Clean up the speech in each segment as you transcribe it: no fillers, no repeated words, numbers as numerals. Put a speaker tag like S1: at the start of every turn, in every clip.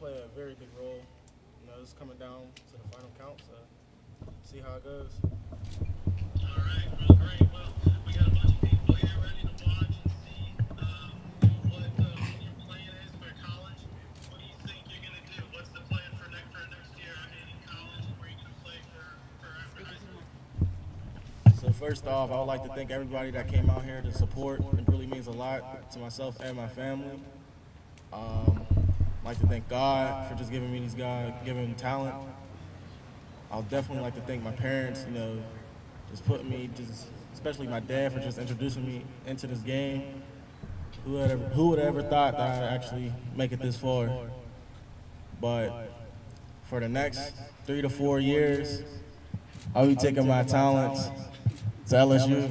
S1: play a very big role. It's coming down to the final count, so see how it goes.
S2: All right, well, great. Well, we got a bunch of people here ready to watch and see what your plan is for college. What do you think you're going to do? What's the plan for next year in college? Where are you going to play for after high school?
S1: So first off, I would like to thank everybody that came out here to support. It really means a lot to myself and my family. I'd like to thank God for just giving me giving me talent. I'll definitely like to thank my parents, just putting me, especially my dad, for just introducing me into this game. Who would have ever thought that I'd actually make it this far? But for the next 3 to 4 years, I'll be taking my talents to LSU.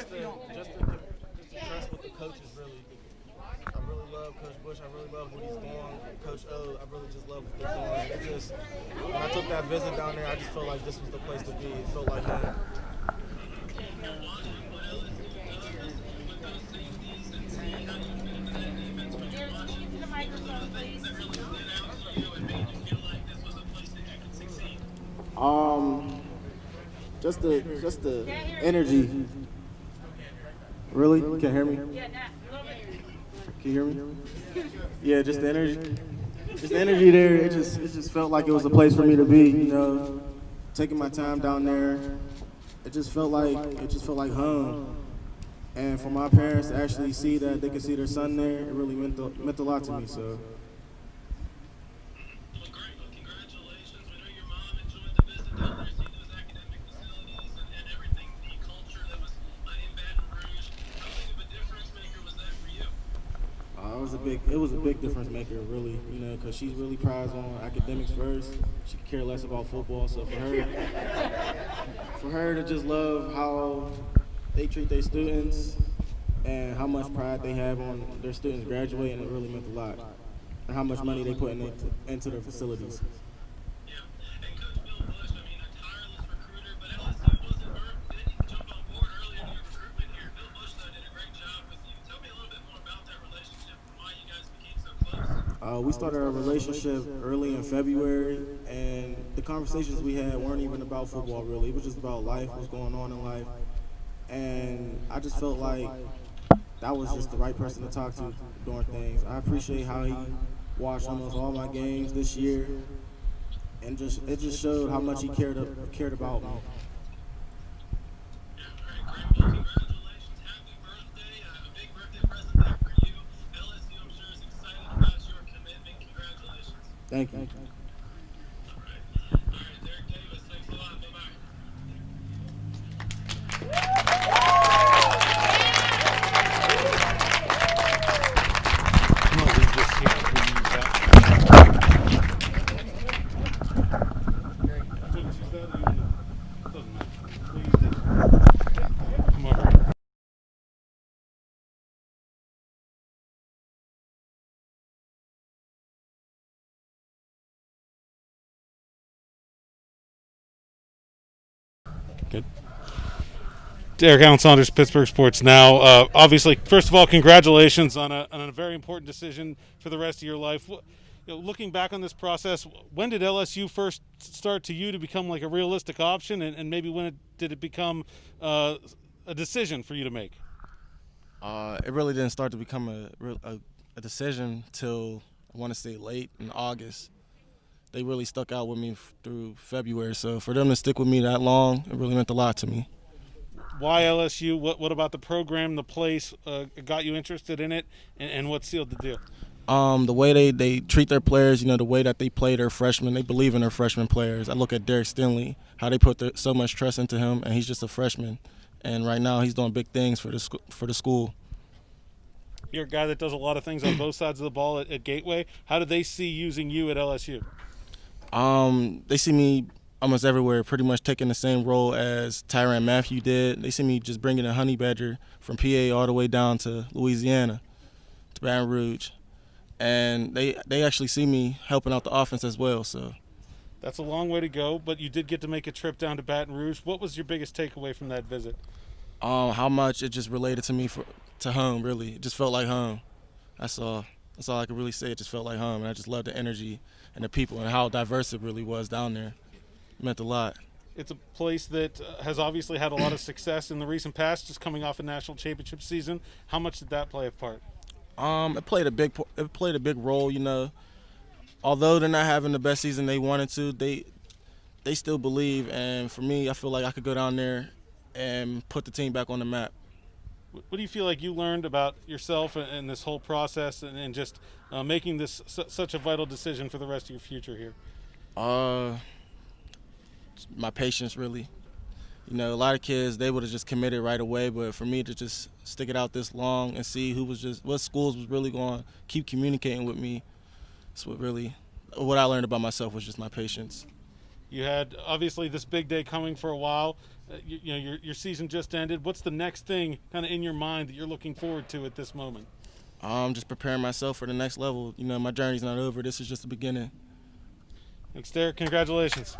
S1: Just to trust with the coaches, really. I really love Coach Bush. I really love what he's doing. Coach O, I really just love what they're doing. When I took that visit down there, I just felt like this was the place to be. It felt like home. Just the energy. Really? You can't hear me? Yeah, a little bit. Can you hear me? Yeah, just the energy. Just the energy there. It just felt like it was a place for me to be. Taking my time down there. It just felt like home. And for my parents to actually see that they could see their son there, it really meant a lot to me. So. It was a big difference maker, really, because she's really prized on academics first. She could care less about football, so for her to just love how they treat their students and how much pride they have on their students graduating, it really meant a lot, and how much money they put into their facilities. We started our relationship early in February, and the conversations we had weren't even about football, really. It was just about life, what's going on in life. And I just felt like that was just the right person to talk to during things. I appreciate how he watched almost all my games this year, and it just showed how much he cared about me. Thank you. All right, Derrick Davis, thanks a lot.
S3: Good. Derek Allen Saunders, Pittsburgh Sports Now. Obviously, first of all, congratulations on a very important decision for the rest of your life. Looking back on this process, when did LSU first start to you to become like a realistic option, and maybe when did it become a decision for you to make?
S1: It really didn't start to become a decision till, I want to say, late in August. They really stuck out with me through February. So for them to stick with me that long, it really meant a lot to me.
S3: Why LSU? What about the program, the place, got you interested in it, and what sealed the deal?
S1: The way they treat their players, the way that they play their freshmen, they believe in their freshman players. I look at Derek Stinley, how they put so much trust into him, and he's just a freshman. And right now he's doing big things for the school.
S3: You're a guy that does a lot of things on both sides of the ball at Gateway. How do they see using you at LSU?
S1: They see me almost everywhere, pretty much taking the same role as Tyrann Mathieu did. They see me just bringing a honey badger from PA all the way down to Louisiana, to Baton Rouge. And they actually see me helping out the offense as well. So
S3: That's a long way to go, but you did get to make a trip down to Baton Rouge. What was your biggest takeaway from that visit?
S1: how much it just related to me to home, really. It just felt like home. That's all I could really say. It just felt like home. And I just loved the energy and the people and how diverse it really was down there. It meant a lot.
S3: It's a place that has obviously had a lot of success in the recent past, just coming off a national championship season. How much did that play a part?
S1: It played a big role, you know. Although they're not having the best season they wanted to, they still believe, and for me, I feel like I could go down there and put the team back on the map.
S3: What do you feel like you learned about yourself and this whole process and just making this such a vital decision for the rest of your future here?
S1: My patience, really. You know, a lot of kids, they would have just committed right away, but for me to just stick it out this long and see what schools was really going to keep communicating with me, that's what I learned about myself was just my patience.
S3: You had obviously this big day coming for a while. Your season just ended. What's the next thing kind of in your mind that you're looking forward to at this moment?
S1: I'm just preparing myself for the next level. You know, my journey's not over. This is just the beginning.
S3: Thanks, Derrick. Congratulations.